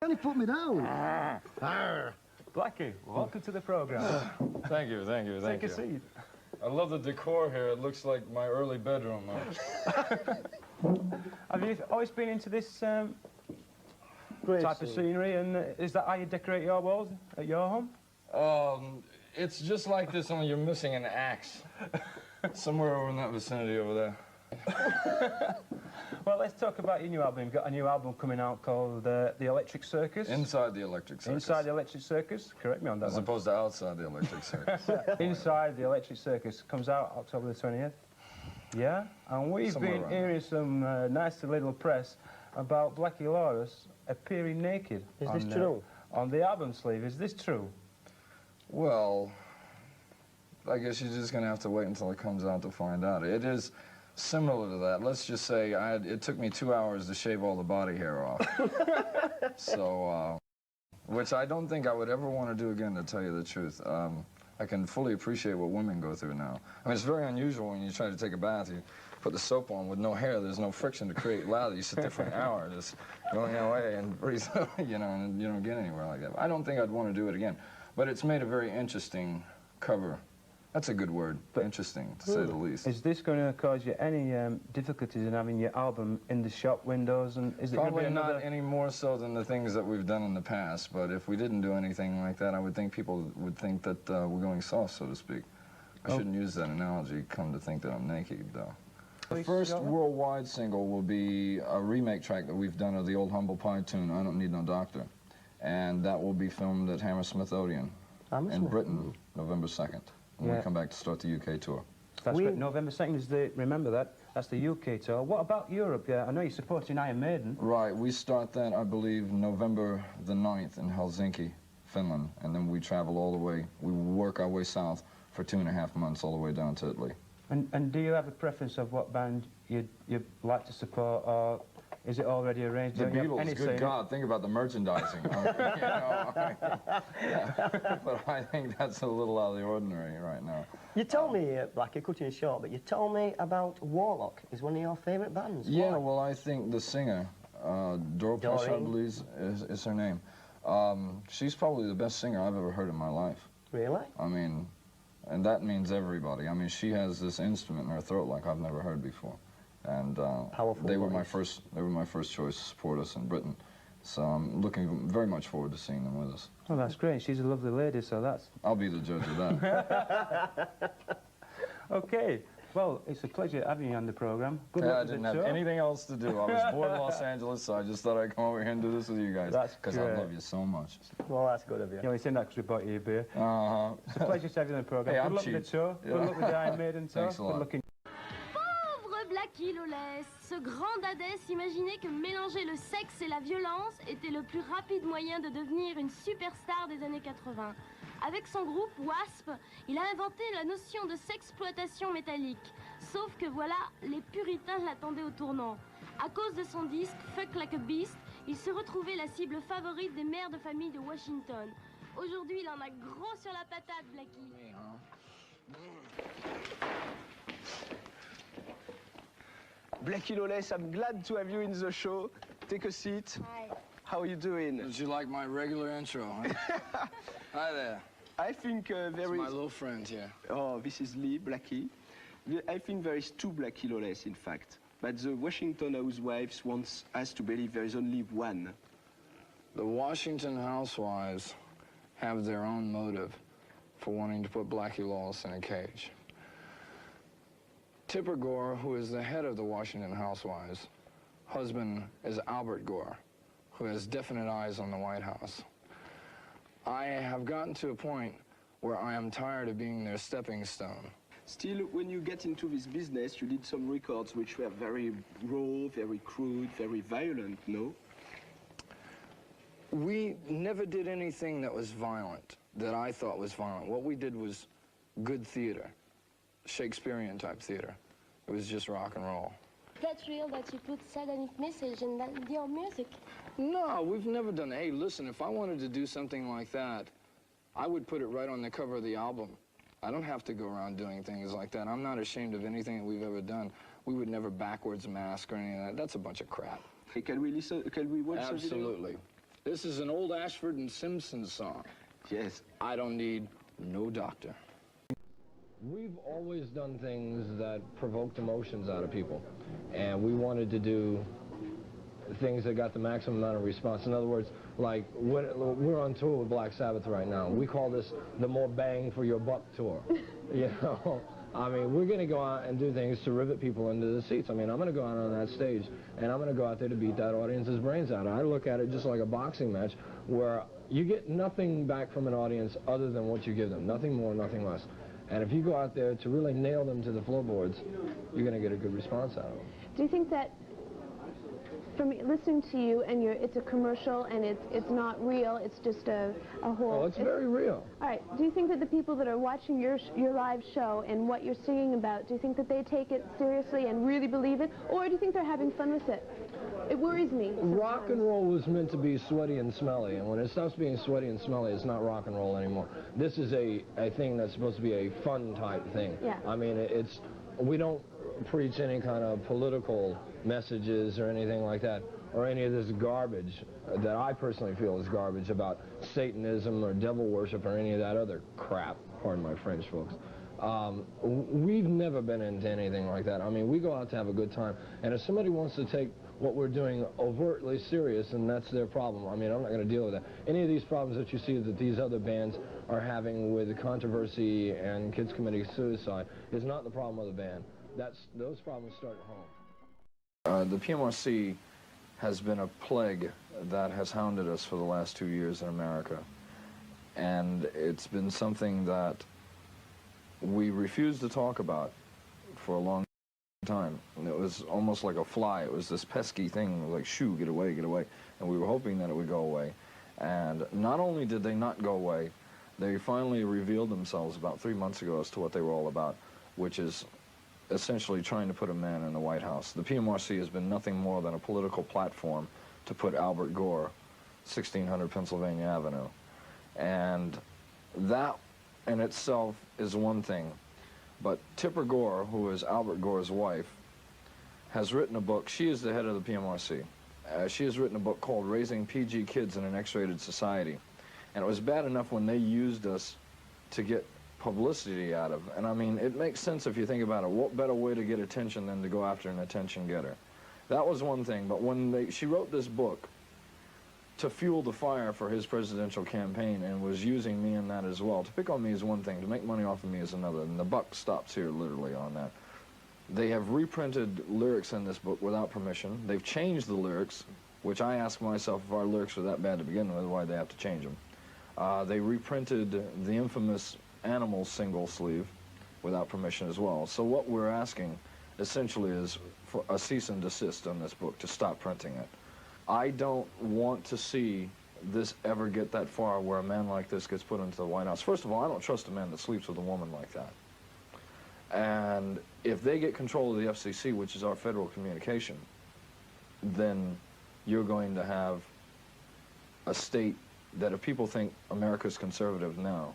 He put me down. Blackie, welcome to the program. Thank you, thank you, thank you. Take a seat. I love the decor here. It looks like my early bedroom. Have you always been into this type of scenery, and is that how you decorate your walls at your home? It's just like this, only you're missing an axe. Somewhere over in that vicinity over there. Well, let's talk about your new album. You've got a new album coming out called The Electric Circus. Inside the Electric Circus. Inside the Electric Circus. Correct me on that As one. opposed to outside the Electric Circus. Inside the Electric Circus. Comes out October the 20th. Yeah? And we've been hearing some nasty little press about Blackie Lawless appearing naked. Is this true? On the album sleeve. Is this true? Well, I guess you're just going to have to wait until it comes out to find out. It is similar to that. Let's just say it took me 2 hours to shave all the body hair off. So, which I don't think I would ever want to do again, to tell you the truth. I can fully appreciate what women go through now. I mean, it's very unusual when you try to take a bath, you put the soap on with no hair, there's no friction to create lather. You sit there for an hour just going away and breathe, you know, and you don't get anywhere like that. I don't think I'd want to do it again. But it's made a very interesting cover. That's a good word, but interesting, to say the least. Is this going to cause you any difficulties in having your album in the shop windows? And is it probably not any more so than the things that we've done in the past, but if we didn't do anything like that, I would think people would think that we're going soft, so to speak. I shouldn't use that analogy, come to think that I'm naked, though. The first worldwide single will be a remake track that we've done of the old Humble Pie tune, I Don't Need No Doctor. And that will be filmed at Hammersmith Odeon in Britain, November 2nd. When we come back to start the UK tour. That's right. November 2nd is the, remember that, that's the UK tour. What about Europe? Yeah, I know you're supporting Iron Maiden. Right, we start that, I believe, November the 9th in Helsinki, Finland. And then we travel all the way, we work our way south for 2.5 months all the way down to Italy. And do you have a preference of what band you'd like to support, or is it already arranged? The Beatles, good God, think about the merchandising. You know, but I think that's a little out of the ordinary right now. You told me, Blackie, cutting it short, but you told me about Warlock is one of your favourite bands. Yeah, why? Well, I think the singer, Doreen, I believe is her name. She's probably the best singer I've ever heard in my life. Really? I mean, and that means everybody. I mean, she has this instrument in her throat like I've never heard before. And they were my first choice to support us in Britain. So I'm looking very much forward to seeing them with us. Oh, that's great. She's a lovely lady, so that's... I'll be the judge of that. Okay. Well, it's a pleasure having you on the program. Good luck I didn't have anything else to do. I was bored in Los Angeles, so I just thought I'd come over here and do this with you guys. That's because I love you so much. Well, that's good of you. You only saying that because we bought you a beer. It's a pleasure to have you on the program. Hey, good luck with the tour. Good luck with the Iron Maiden tour. Thanks a lot. Pauvre Blackie Lawless, ce grand dadais imaginait que mélanger le sexe et la violence était le plus rapide moyen de devenir une superstar des années 80. Avec son groupe W.A.S.P, il a inventé la notion de sexploitation métallique. Sauf que voilà, les puritains l'attendaient au tournant. À cause de son disque Fuck Like a Beast, il se retrouvait la cible favorite des mères de famille de Washington. Aujourd'hui, il en a gros sur la patate, Blackie. Blackie Lawless, I'm glad to have you in the show. Take a seat. Hi. How are you doing? Did you like my regular intro, huh? Hi there. I think there it's my little friend here. Oh, this is Lee, Blackie. I think there is two Blackie Lawless, in fact. But the Washington Housewives wants us to believe there is only one. The Washington Housewives have their own motive for wanting to put Blackie Lawless in a cage. Tipper Gore, who is the head of the Washington Housewives, husband is Albert Gore, who has definite eyes on the White House. I have gotten to a point where I am tired of being their stepping stone. Still, when you get into this business, you did some records which were very raw, very crude, very violent, no? We never did anything that was violent, that I thought was violent. What we did was good theater, Shakespearean type theater. It was just rock and roll. That's real that you put satanic message in your music. No, we've never done. Hey, listen, if I wanted to do something like that, I would put it right on the cover of the album. I don't have to go around doing things like that. I'm not ashamed of anything that we've ever done. We would never backwards mask or anything like that. That's a bunch of crap. Hey, can we listen? Can we watch the video? Absolutely. This is an old Ashford and Simpson song. Yes. I don't need no doctor. We've always done things that provoked emotions out of people, and we wanted to do things that got the maximum amount of response. In other words, like we're on tour with Black Sabbath right now. We call this the more bang for your buck tour. You know, I mean, we're going to go out and do things to rivet people into the seats. I mean, I'm going to go out on that stage, and I'm going to go out there to beat that audience's brains out. I look at it just like a boxing match where you get nothing back from an audience other than what you give them. Nothing more, nothing less. And if you go out there to really nail them to the floorboards, you're going to get a good response out of them. Do you think that from listening to you and it's a commercial and it's not real, it's just a whole... Oh, it's very real. All right. Do you think that the people that are watching your live show and what you're singing about, do you think that they take it seriously and really believe it, or do you think they're having fun with it? It worries me sometimes. Rock and roll was meant to be sweaty and smelly, and when it stops being sweaty and smelly, it's not rock and roll anymore. This is a thing that's supposed to be a fun type thing. Yeah. I mean, we don't preach any kind of political messages or anything like that, or any of this garbage that I personally feel is garbage about Satanism or devil worship or any of that other crap. Pardon my French, folks. We've never been into anything like that. I mean, we go out to have a good time, and if somebody wants to take what we're doing overtly serious, and that's their problem. I mean, I'm not going to deal with that. Any of these problems that you see that these other bands are having with controversy and kids committing suicide is not the problem of the band. Those problems start at home. The PMRC has been a plague that has hounded us for the last 2 years in America. And it's been something that we refused to talk about for a long time. And it was almost like a fly. It was this pesky thing, like, shoo, get away, get away. And we were hoping that it would go away. And not only did they not go away, they finally revealed themselves about 3 months ago as to what they were all about, which is essentially trying to put a man in the White House. The PMRC has been nothing more than a political platform to put Albert Gore, 1600 Pennsylvania Avenue. And that in itself is one thing. But Tipper Gore, who is Albert Gore's wife, has written a book. She is the head of the PMRC. She has written a book called Raising PG Kids in an X-Rated Society. And it was bad enough when they used us to get publicity out of. And I mean, it makes sense if you think about it. What better way to get attention than to go after an attention getter? That was one thing. But when she wrote this book to fuel the fire for his presidential campaign and was using me in that as well. To pick on me is one thing. To make money off of me is another. And the buck stops here literally on that. They have reprinted lyrics in this book without permission. They've changed the lyrics, which I ask myself if our lyrics were that bad to begin with, why they have to change them. They reprinted the infamous Animals single sleeve without permission as well. So what we're asking essentially is for a cease and desist on this book, to stop printing it. I don't want to see this ever get that far where a man like this gets put into the White House. First of all, I don't trust a man that sleeps with a woman like that. And if they get control of the FCC, which is our federal communication, then you're going to have a state that if people think America's conservative now,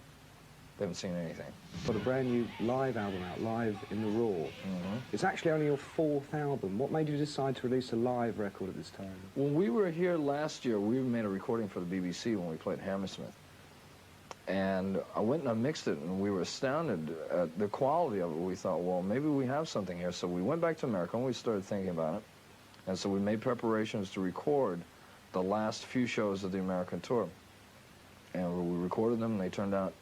they haven't seen anything. Got a brand new live album out, Live in the Raw. Mm-hmm. It's actually only your 4th album. What made you decide to release a live record at this time? When we were here last year, we made a recording for the BBC when we played Hammersmith. And I went and I mixed it, and we were astounded at the quality of it. We thought, well, maybe we have something here. So we went back to America, and we started thinking about it. And so we made preparations to record the last few shows of the American tour. And we recorded them, and they turned out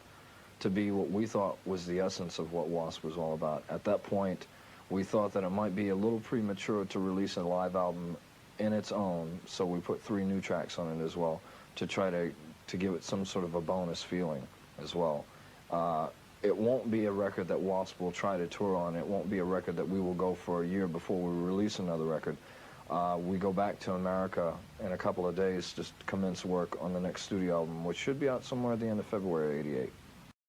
to be what we thought was the essence of what W.A.S.P was all about. At that point, we thought that it might be a little premature to release a live album in its own, so we put 3 new tracks on it as well to try to give it some sort of a bonus feeling as well. It won't be a record that W.A.S.P will try to tour on. It won't be a record that we will go for a year before we release another record. We go back to America in a couple of days, just commence work on the next studio album, which should be out somewhere at the end of February '88.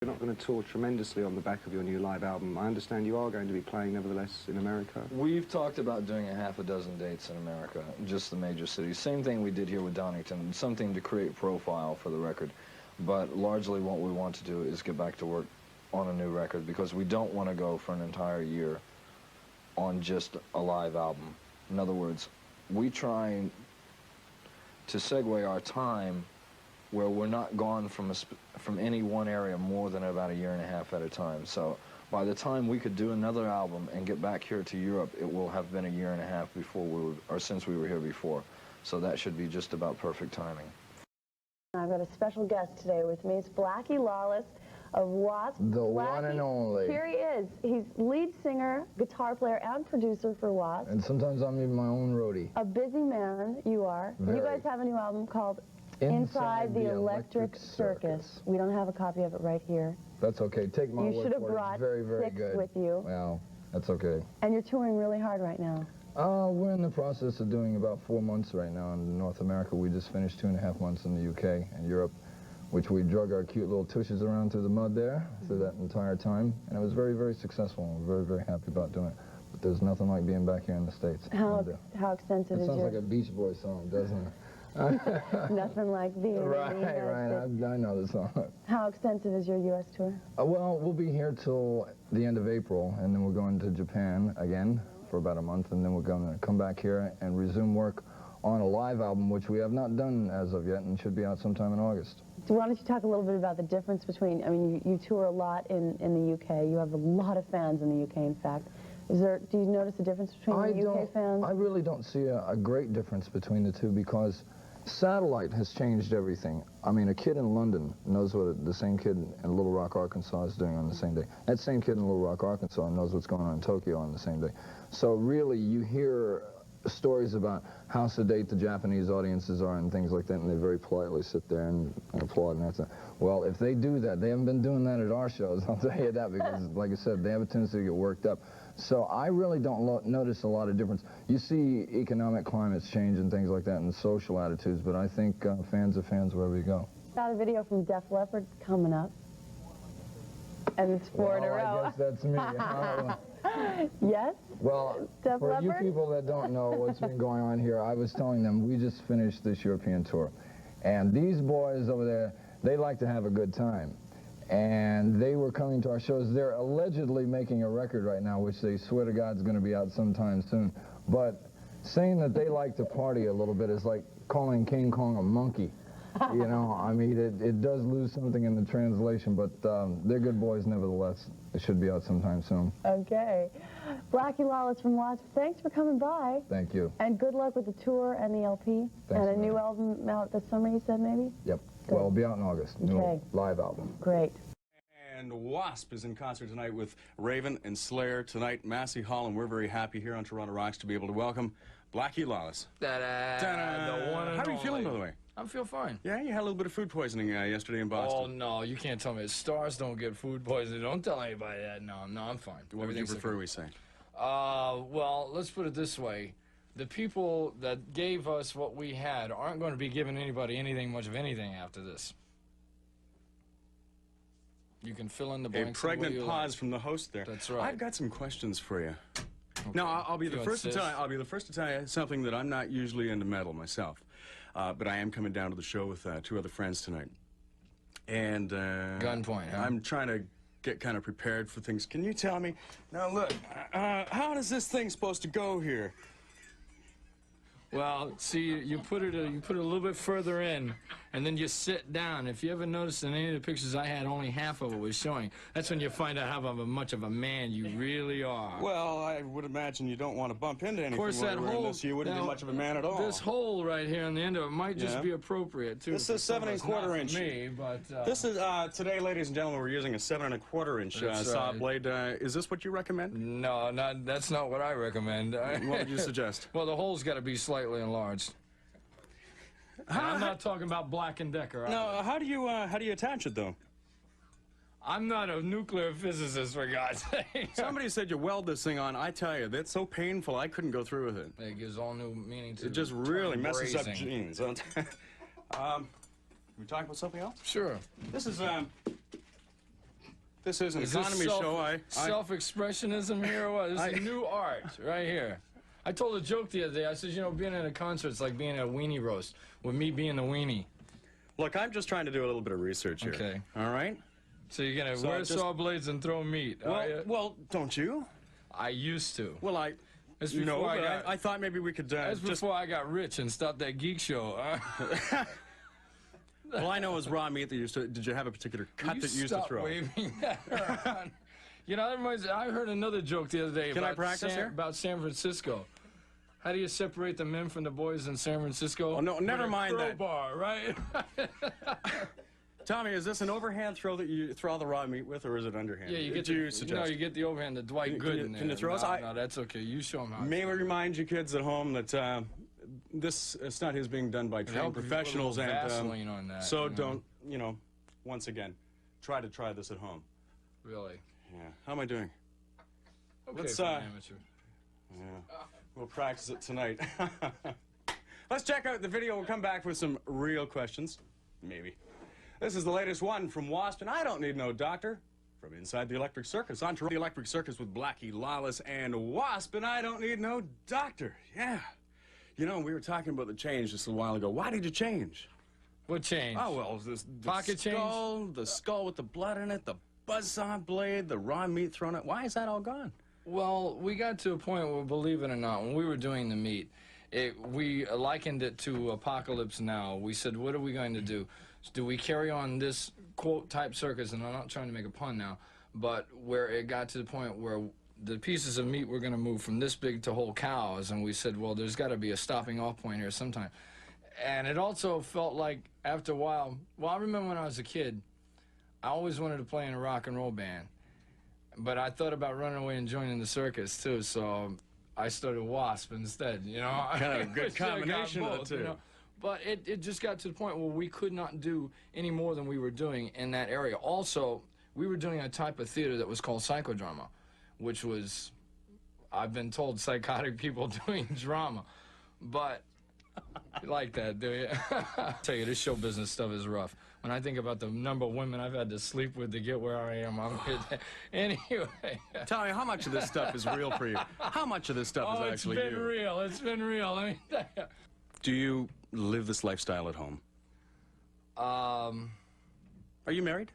You're not going to tour tremendously on the back of your new live album. I understand you are going to be playing, nevertheless, in America. We've talked about doing a half a dozen dates in America, just the major cities. Same thing we did here with Donington, something to create profile for the record. But largely what we want to do is get back to work on a new record, because we don't want to go for an entire year on just a live album. In other words, we try to segue our time where we're not gone from any one area more than about a year and a half at a time. So by the time we could do another album and get back here to Europe, it will have been a year and a half before since we were here before. So that should be just about perfect timing. I've got a special guest today with me. It's Blackie Lawless of W.A.S.P. The one and only. Here he is. He's lead singer, guitar player, and producer for W.A.S.P. And sometimes I'm even my own roadie. A busy man you are. Very. You guys have a new album called Inside the Electric Circus. We don't have a copy of it right here. That's okay. Take my word for it. You should have brought very, very 6 good. with you. Well, that's okay. And you're touring really hard right now. We're in the process of doing about 4 months right now in North America. We just finished 2.5 months in the UK and Europe, which we drug our cute little tushes around through the mud there through that entire time. And it was very, very successful. We're very, very happy about doing it. But there's nothing like being back here in the States. How extensive it is sounds your... like a Beach Boys song, doesn't it? Nothing like being in the United States. I know the song. How extensive is your U.S. tour? Well, we'll be here till the end of April, and then we're going to Japan again for about a month, and then we're going to come back here and resume work on a live album, which we have not done as of yet, and should be out sometime in August. So why don't you talk a little bit about the difference between, I mean, you tour a lot in the UK. You have a lot of fans in the UK, in fact. Do you notice a difference between the UK fans? I really don't see a great difference between the two, because satellite has changed everything. I mean, a kid in London knows what the same kid in Little Rock, Arkansas is doing on the same day. That same kid in Little Rock, Arkansas knows what's going on in Tokyo on the same day. So really, you hear stories about how sedate the Japanese audiences are and things like that, and they very politely sit there and applaud, and that's it. Well, if they do that, they haven't been doing that at our shows, I'll tell you that, because, like I said, they have a tendency to get worked up. So I really don't notice a lot of difference. You see economic climates change and things like that, and social attitudes, but I think fans are fans wherever you go. Got a video from Def Leppard coming up, and it's 4 in a row. I guess that's me. Yes? Well, Def for you Leppard? people that don't know what's been going on here, I was telling them we just finished this European tour, and these boys over there, they like to have a good time. And they were coming to our shows. They're allegedly making a record right now, which they swear to God is going to be out sometime soon. But saying that they like to party a little bit is like calling King Kong a monkey. You know, I mean, it does lose something in the translation, but they're good boys nevertheless. It should be out sometime soon. Okay. Blackie Lawless from W.A.S.P., thanks for coming by. Thank you. And good luck with the tour and the LP. Thanks, and a new album out this summer, you said, maybe? Yep. Well, it'll be out in August. New live album. Great. And W.A.S.P. is in concert tonight with Raven and Slayer. Tonight, Massey Hall, and we're very happy here on Toronto Rocks to be able to welcome Blackie Lawless. Ta-da! The one and How are you feeling, by only. the way? I feel fine. Yeah, you had a little bit of food poisoning yesterday in Boston. Oh, no, you can't tell me. Stars don't get food poisoning. Don't tell anybody that. No, I'm fine. What would you prefer we say? Well, let's put it this way. The people that gave us what we had aren't going to be giving anybody anything, much of anything after this. You can fill in the blanks. A pregnant pause from the host there. That's right. I've got some questions for you. Okay. Now, I'll be the first to insist? tell you. I'll be the first to tell you something that I'm not usually into metal myself, but I am coming down to the show with 2 other friends tonight, and gunpoint. Huh? I'm trying to get kind of prepared for things. Can you tell me? Now, look, how does this thing supposed to go here? Well, see, you put it a little bit further in, and then you sit down. If you ever noticed in any of the pictures I had, only half of it was showing. That's when you find out how much of a man you really are. Well, I would imagine you don't want to bump into anything. Of course, that hole. You wouldn't be much of a man at all. This hole right here on the end of it might just be appropriate too. This is 7 1/4 inch. Me, but this is today, ladies and gentlemen, we're using a 7 1/4 inch saw blade. Is this what you recommend? No, that's not what I recommend. What would you suggest? Well, the hole's got to be slightly enlarged. I'm not talking about Black & Decker. No, how do you attach it though? I'm not a nuclear physicist, for God's sake. Somebody said you weld this thing on. I tell you, that's so painful. I couldn't go through with it. It gives all new meaning to. It just really messes up brazing. jeans. We talk about something else? Sure. This is an economy show. Self-expressionism here or what? This is new art right here. I told a joke the other day. I said, you know, being at a concert is like being at a weenie roast, with me being the weenie. Look, I'm just trying to do a little bit of research here. Okay. All right? So you're going to wear saw blades and throw meat, are you? Well, don't you? I used to. Well, That's No, before but I thought maybe we could that's just... before I got rich and stopped that geek show. All I know is raw meat that you used to... Did you have a particular cut that you used to throw? Waving that around. You know, that reminds me, I heard another joke the other day about San Francisco. How do you separate the men from the boys in San Francisco? Oh, no, never mind that. Crowbar, right? Tommy, is this an overhand throw that you throw the raw meat with, or is it underhand? Yeah, you get you get the overhand, the Dwight Gooden. Can you throw us? No, that's okay. You show them how. May we remind you kids at home that this stunt is being done by trained professionals, and Vaseline on that, so don't, once again, try this at home. Really? Yeah. How am I doing? Okay, Let's, for an amateur. Yeah. We'll practice it tonight. Let's check out the video. We'll come back with some real questions. Maybe. This is the latest one from W.A.S.P, and I don't need no doctor. From inside the Electric Circus, on to the Electric Circus with Blackie Lawless and W.A.S.P, and I don't need no doctor. Yeah. You know, we were talking about the change just a while ago. Why did you change? What change? Oh, well, the pocket skull, change? the skull with the blood in it, the buzzsaw blade, the raw meat thrown in. Why is that all gone? Well, we got to a point where, believe it or not, when we were doing the meat, we likened it to Apocalypse Now. We said, what are we going to do? Do we carry on this quote type circus, and I'm not trying to make a pun now, but where it got to the point where the pieces of meat were going to move from this big to whole cows, and we said, well, there's got to be a stopping off point here sometime. And it also felt like after a while, well, I remember when I was a kid, I always wanted to play in a rock and roll band, but I thought about running away and joining the circus too, so I started W.A.S.P instead, you know. Kind of a good combination of the two. You know? But it just got to the point where we could not do any more than we were doing in that area. Also, we were doing a type of theater that was called psychodrama, which was, I've been told, psychotic people doing drama. But you like that, do you? I tell you, this show business stuff is rough. When I think about the number of women I've had to sleep with to get where I am, anyway. Tell me, how much of this stuff is real for you? How much of this stuff is actually you? It's been real. It's been real. I mean, do you live this lifestyle at home? Are you married?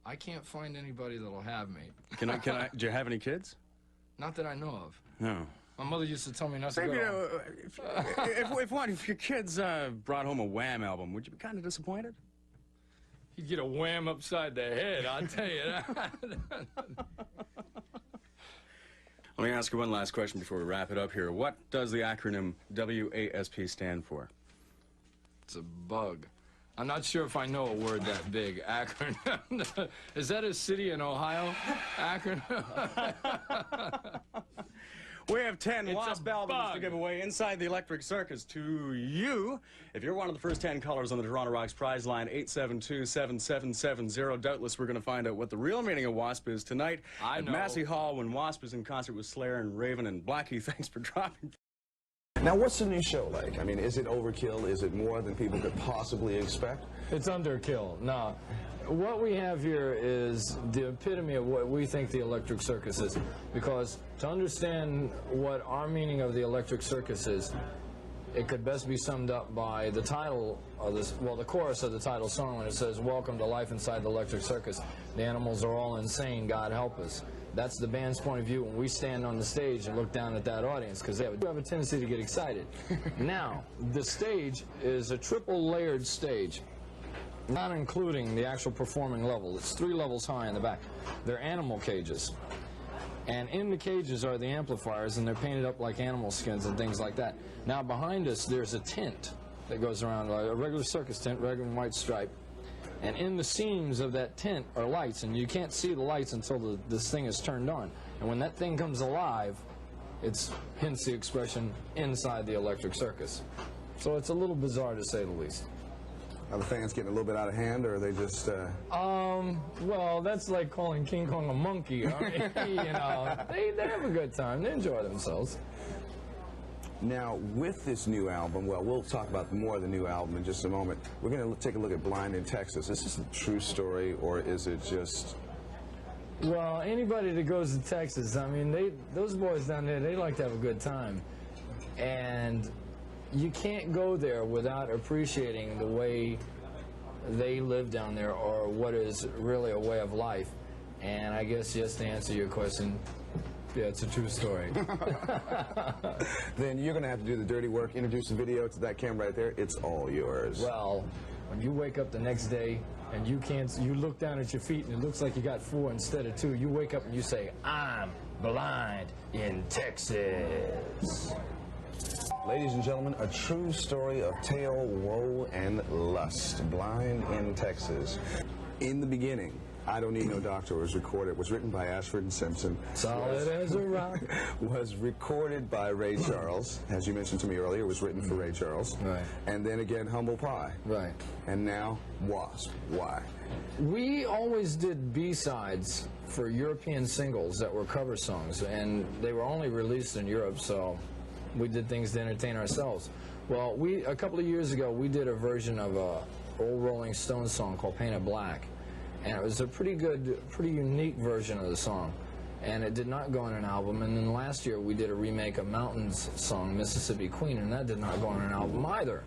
I can't find anybody that'll have me. Can I? Do you have any kids? Not that I know of. No. My mother used to tell me not to Maybe, go. if your kids brought home a Wham album, would you be kind of disappointed? You'd get a wham upside the head, I'll tell you that. Let me ask you one last question before we wrap it up here. What does the acronym W.A.S.P stand for? It's a bug. I'm not sure if I know a word that big. Acronym. Is that a city in Ohio? Akron? We have 10 W.A.S.P albums to give away inside the Electric Circus to you. If you're one of the first 10 callers on the Toronto Rocks prize line, 872-7770. Doubtless, we're going to find out what the real meaning of W.A.S.P is tonight at Massey Hall when W.A.S.P is in concert with Slayer and Raven and Blackie. Thanks for dropping. Now, what's the new show like? I mean, is it overkill? Is it more than people could possibly expect? It's underkill. No. What we have here is the epitome of what we think the Electric Circus is. Because to understand what our meaning of the Electric Circus is, it could best be summed up by the title of this, well, the chorus of the title song when it says, "Welcome to life inside the Electric Circus. The animals are all insane, God help us." That's the band's point of view when we stand on the stage and look down at that audience, because they have a tendency to get excited. Now, the stage is a triple-layered stage, not including the actual performing level. It's 3 levels high in the back. They're animal cages. And in the cages are the amplifiers, and they're painted up like animal skins and things like that. Now, behind us, there's a tent that goes around, a regular circus tent, red and white stripe. And in the seams of that tent are lights, and you can't see the lights until this thing is turned on. And when that thing comes alive, it's, hence the expression, inside the Electric Circus. So it's a little bizarre, to say the least. Are the fans getting a little bit out of hand, or are they just... Well, that's like calling King Kong a monkey. I mean, you know, they have a good time. They enjoy themselves. Now, with this new album, well, we'll talk about more of the new album in just a moment. We're going to take a look at Blind in Texas. Is this a true story, or is it just... Well, anybody that goes to Texas, I mean, those boys down there, they like to have a good time. And you can't go there without appreciating the way they live down there, or what is really a way of life. And I guess, just to answer your question, Yeah, it's a true story. Then you're going to have to do the dirty work, introduce the video to that camera right there. It's all yours. Well, when you wake up the next day and you look down at your feet and it looks like you got 4 instead of 2, you wake up and you say, I'm blind in Texas. Ladies and gentlemen, a true story of tale, woe, and lust. Blind in Texas. In the beginning, I Don't Need No Doctor was recorded. Was written by Ashford and Simpson. Solid as a rock. Was recorded by Ray Charles. As you mentioned to me earlier, it was written for Ray Charles. Right. And then again, Humble Pie. Right. And now, W.A.S.P. Why? We always did B-sides for European singles that were cover songs, and they were only released in Europe, so we did things to entertain ourselves. Well, a couple of years ago, we did a version of a old Rolling Stones song called Painted Black, and it was a pretty good, pretty unique version of the song, and it did not go on an album. And then last year we did a remake of Mountain's song, Mississippi Queen, and that did not go on an album either,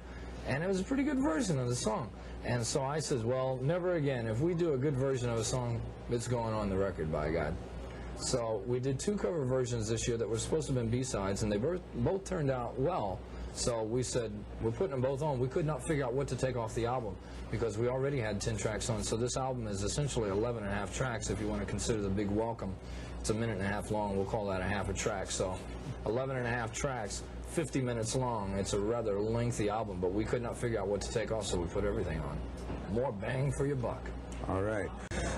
and it was a pretty good version of the song. And so I says, well, never again. If we do a good version of a song, it's going on the record, by God. So we did 2 cover versions this year that were supposed to have been B-sides, and they both turned out well. So we said, we're putting them both on. We could not figure out what to take off the album because we already had 10 tracks on. So this album is essentially 11.5 tracks if you want to consider the big welcome. It's a 1.5 minutes long. We'll call that a half a track. So 11.5 tracks, 50 minutes long. It's a rather lengthy album, but we could not figure out what to take off, so we put everything on. More bang for your buck. All right.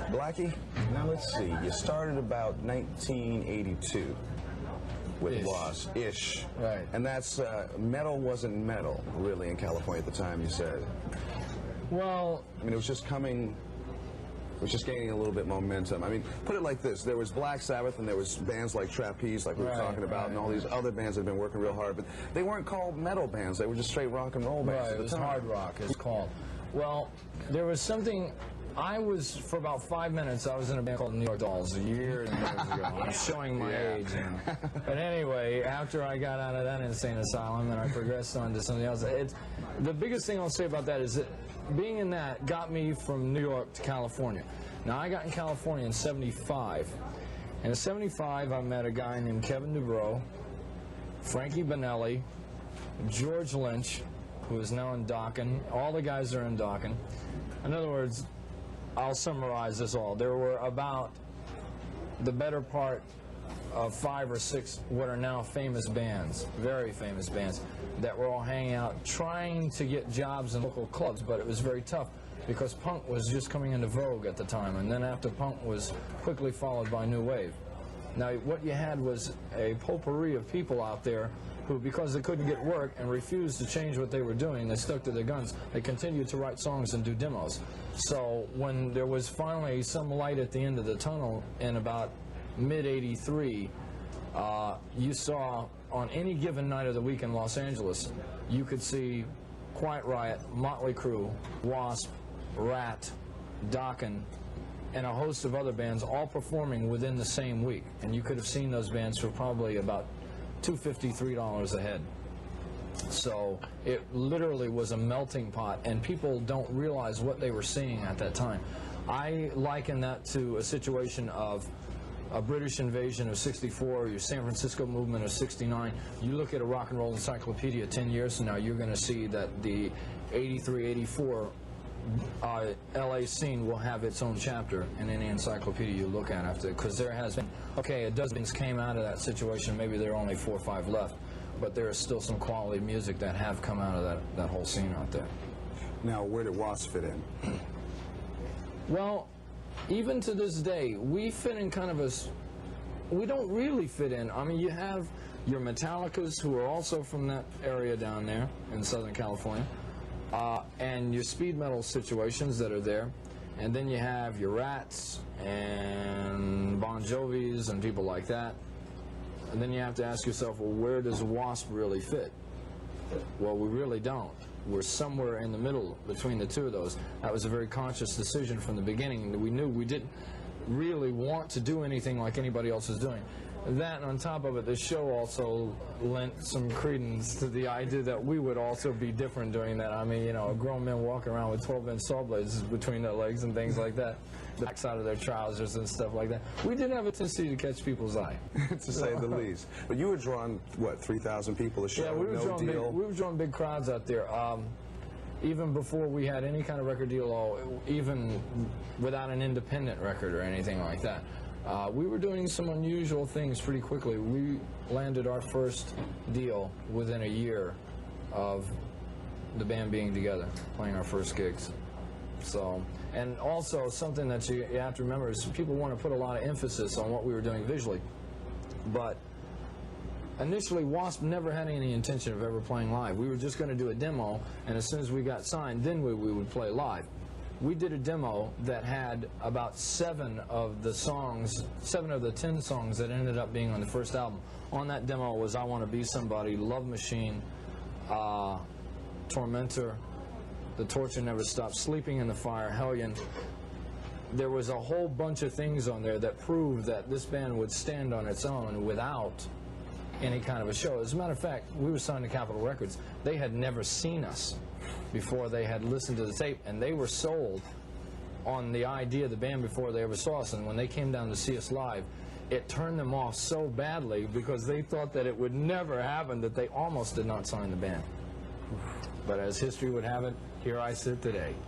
Blackie, now let's see. You started about 1982. With W.A.S.P. Ish. Right. And that's, metal wasn't metal, really, in California at the time, you said. Well, I mean, it was just coming, it was just gaining a little bit momentum. I mean, put it like this. There was Black Sabbath, and there was bands like Trapeze, like we were talking about, and all these other bands that have been working real hard, but they weren't called metal bands. They were just straight rock and roll bands at the time. It was hard rock, it's called. Well, there was something... for about 5 minutes, I was in a band called New York Dolls years and years ago. I'm showing my age. But anyway, after I got out of that insane asylum and I progressed on to something else, the biggest thing I'll say about that is that being in that got me from New York to California. Now, I got in California in '75. And in '75, I met a guy named Kevin Dubrow, Frankie Bonelli, George Lynch, who is now in Dokken. All the guys are in Dokken. In other words, I'll summarize this all. There were about the better part of 5 or 6 what are now famous bands, very famous bands, that were all hanging out trying to get jobs in local clubs, but it was very tough because punk was just coming into vogue at the time, and then after punk was quickly followed by new wave. Now, what you had was a potpourri of people out there who, because they couldn't get work and refused to change what they were doing, they stuck to their guns. They continued to write songs and do demos. So when there was finally some light at the end of the tunnel in about mid-'83, you saw on any given night of the week in Los Angeles, you could see Quiet Riot, Motley Crue, W.A.S.P, Rat, Dokken, and a host of other bands all performing within the same week. And you could have seen those bands for probably about $2.50, $3 a head. So it literally was a melting pot, and people don't realize what they were seeing at that time. I liken that to a situation of a British invasion of ¡64, your San Francisco movement of '69. You look at a rock and roll encyclopedia 10 years from now, you're going to see that the '83, '84 LA scene will have its own chapter in any encyclopedia you look at after, because there has been, okay, a dozen things came out of that situation, maybe there are only 4 or 5 left, but there is still some quality music that have come out of that whole scene out there. Now, where did W.A.S.P fit in? Well, even to this day, we fit in kind of we don't really fit in. I mean, you have your Metallicas, who are also from that area down there in Southern California, and your speed metal situations that are there, and then you have your Rats and Bon Jovis and people like that, and then you have to ask yourself, well, where does W.A.S.P really fit? Well, we really don't. We're somewhere in the middle between the two of those. That was a very conscious decision from the beginning. We knew we didn't really want to do anything like anybody else is doing. That, and on top of it, the show also lent some credence to the idea that we would also be different doing that. I mean, you know, grown men walking around with 12-inch saw blades between their legs and things like that, the backside of their trousers and stuff like that. We did have a tendency to catch people's eye. To say the least. But you were drawing, what, 3,000 people a show? Yeah, we were drawing big crowds out there. Even before we had any kind of record deal, or even without an independent record or anything like that. We were doing some unusual things pretty quickly. We landed our first deal within a year of the band being together, playing our first gigs. So, and also something that you have to remember is people want to put a lot of emphasis on what we were doing visually. But initially, W.A.S.P never had any intention of ever playing live. We were just going to do a demo, and as soon as we got signed, then we would play live. We did a demo that had about 7 of the 10 songs that ended up being on the first album. On that demo was I Want to Be Somebody, Love Machine, Tormentor, The Torture Never Stops, Sleeping in the Fire, Hellion. There was a whole bunch of things on there that proved that this band would stand on its own without any kind of a show. As a matter of fact, we were signed to Capitol Records. They had never seen us before they had listened to the tape, and they were sold on the idea of the band before they ever saw us. And when they came down to see us live, it turned them off so badly because they thought that it would never happen that they almost did not sign the band. But as history would have it, here I sit today.